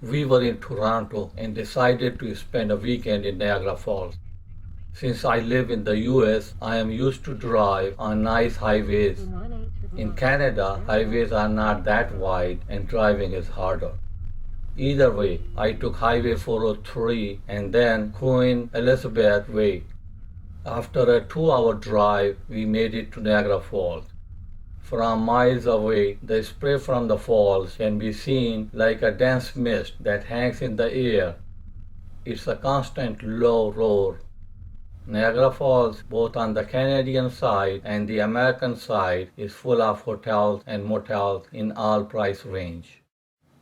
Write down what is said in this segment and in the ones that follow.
We were in Toronto and decided to spend a weekend in Niagara Falls. Since I live in the US, I am used to drive on nice highways. In Canada, highways are not that wide and driving is harder. Either way, I took Highway 403 and then Queen Elizabeth Way. After a 2-hour drive, we made it to Niagara Falls. From miles away, the spray from the falls can be seen like a dense mist that hangs in the air. It's a constant low roar. Niagara Falls, both on the Canadian side and the American side, is full of hotels and motels in all price range.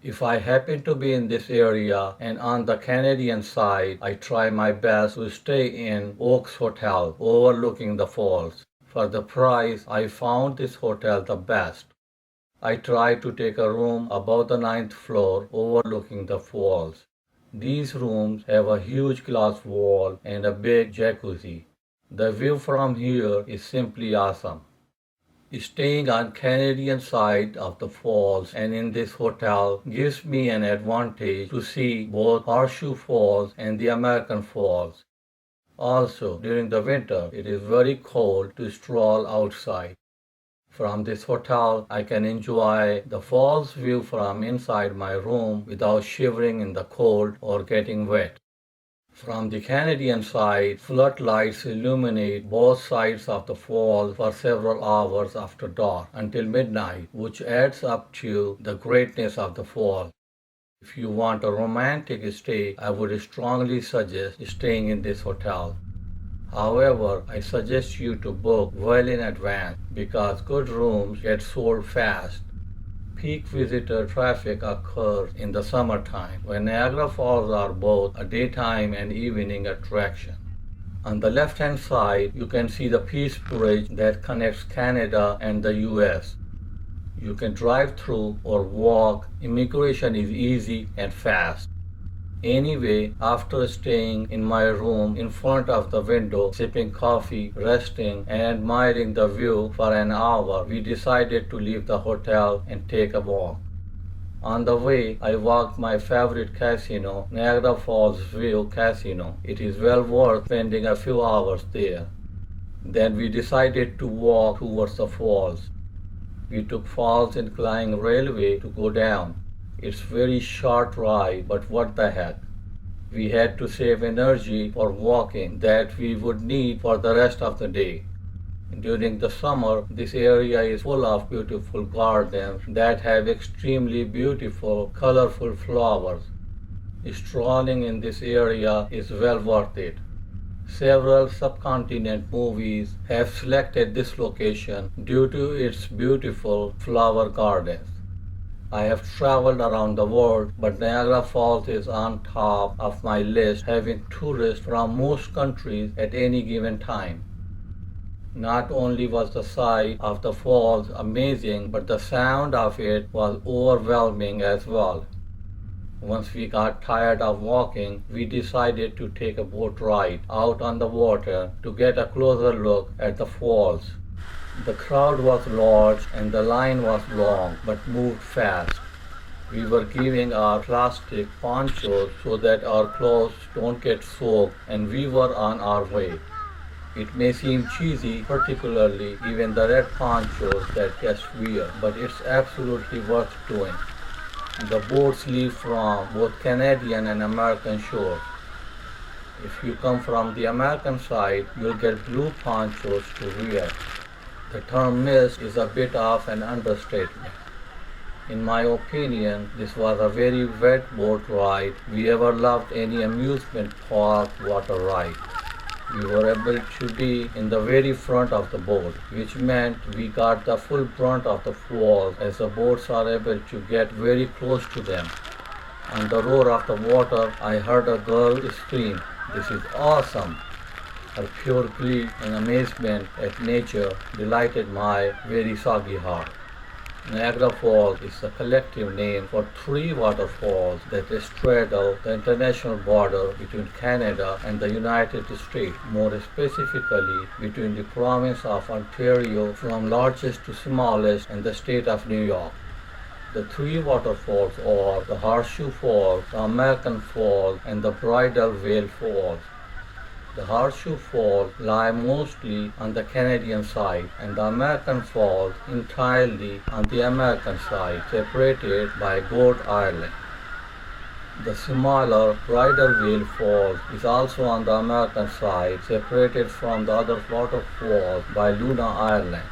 If I happen to be in this area and on the Canadian side, I try my best to stay in Oaks Hotel overlooking the falls. For the price, I found this hotel the best. I tried to take a room above the 9th floor overlooking the falls. These rooms have a huge glass wall and a big jacuzzi. The view from here is simply awesome. Staying on Canadian side of the falls and in this hotel gives me an advantage to see both Horseshoe Falls and the American Falls. Also, during the winter, it is very cold to stroll outside. From this hotel, I can enjoy the falls view from inside my room without shivering in the cold or getting wet. From the Canadian side, floodlights illuminate both sides of the falls for several hours after dark until midnight, which adds up to the greatness of the falls. If you want a romantic stay, I would strongly suggest staying in this hotel. However, I suggest you to book well in advance because good rooms get sold fast. Peak visitor traffic occurs in the summertime when Niagara Falls are both a daytime and evening attraction. On the left-hand side, you can see the Peace Bridge that connects Canada and the US. You can drive through or walk. Immigration is easy and fast. Anyway, after staying in my room in front of the window, sipping coffee, resting, and admiring the view for an hour, we decided to leave the hotel and take a walk. On the way, I walked my favorite casino, Niagara Falls View Casino. It is well worth spending a few hours there. Then we decided to walk towards the falls. We took Falls Incline Railway to go down. It's very short ride, but what the heck. We had to save energy for walking that we would need for the rest of the day. During the summer, this area is full of beautiful gardens that have extremely beautiful, colorful flowers. Strolling in this area is well worth it. Several subcontinent movies have selected this location due to its beautiful flower gardens. I have traveled around the world, but Niagara Falls is on top of my list, having tourists from most countries at any given time. Not only was the sight of the falls amazing, but the sound of it was overwhelming as well. Once we got tired of walking, we decided to take a boat ride out on the water to get a closer look at the falls. The crowd was large and the line was long but moved fast. We were giving our plastic ponchos so that our clothes don't get soaked and we were on our way. It may seem cheesy, particularly given the red ponchos that guests wear, but it's absolutely worth doing. The boats leave from both Canadian and American shores. If you come from the American side, you'll get blue ponchos to wear. The term mist is a bit of an understatement. In my opinion, this was a very wet boat ride. We ever loved any amusement park water ride. We were able to be in the very front of the boat, which meant we got the full brunt of the falls as the boats are able to get very close to them. On the roar of the water, I heard a girl scream, "This is awesome!" Her pure glee and amazement at nature delighted my very soggy heart. Niagara Falls is the collective name for three waterfalls that straddle the international border between Canada and the United States, more specifically between the province of Ontario from largest to smallest and the state of New York. The three waterfalls are the Horseshoe Falls, the American Falls, and the Bridal Veil Falls. The Horseshoe Falls lie mostly on the Canadian side, and the American Falls entirely on the American side, separated by Goat Island. The smaller Bridal Veil Falls is also on the American side, separated from the other waterfalls by Luna Island,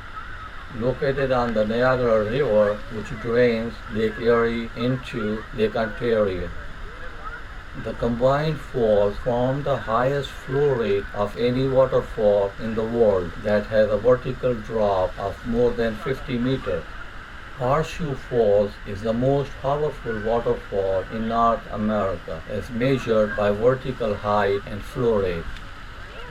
located on the Niagara River, which drains Lake Erie into Lake Ontario. The combined falls form the highest flow rate of any waterfall in the world that has a vertical drop of more than 50 meters. Horseshoe Falls is the most powerful waterfall in North America as measured by vertical height and flow rate.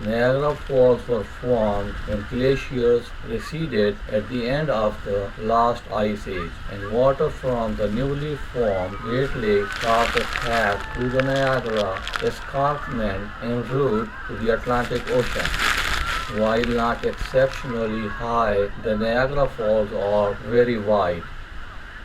Niagara Falls were formed when glaciers receded at the end of the last ice age, and water from the newly formed Great Lakes carved a path through the Niagara escarpment en route to the Atlantic Ocean. While not exceptionally high, the Niagara Falls are very wide.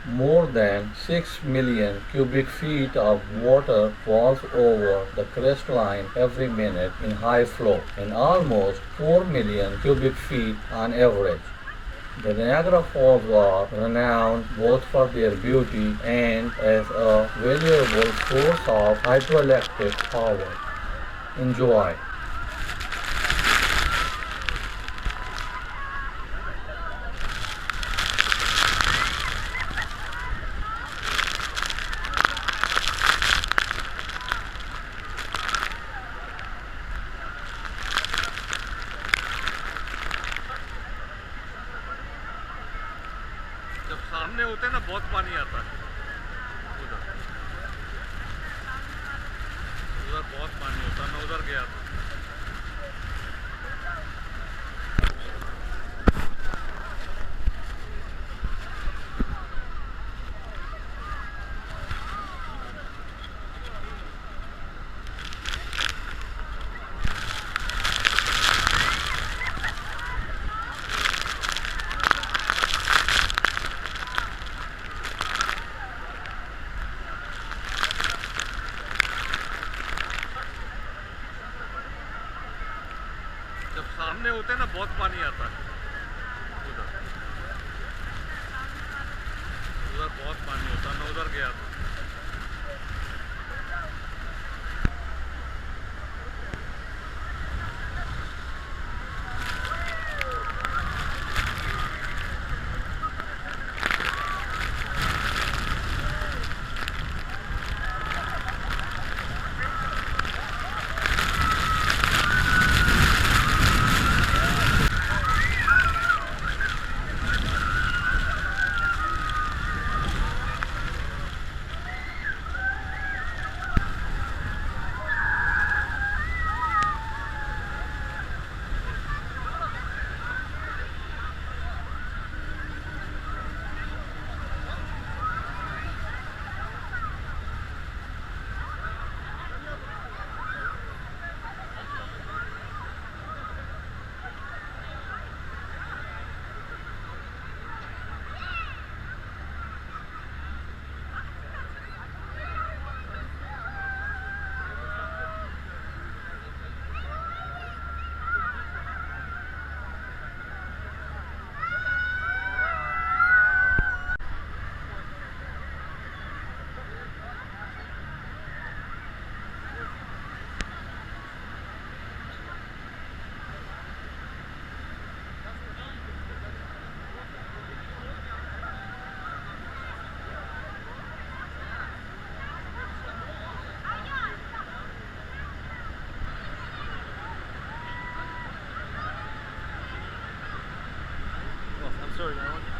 More than 6 million cubic feet of water falls over the crest line every minute in high flow, and almost 4 million cubic feet on average. The Niagara Falls are renowned both for their beauty and as a valuable source of hydroelectric power. Enjoy. जब सामने होते हैं ना बहुत पानी आता है उधर उधर बहुत पानी होता है मैं उधर गया था जब सामने होते हैं ना बहुत पानी आता है उधर उधर बहुत पानी होता है मैं उधर गया था I'm sorry, man.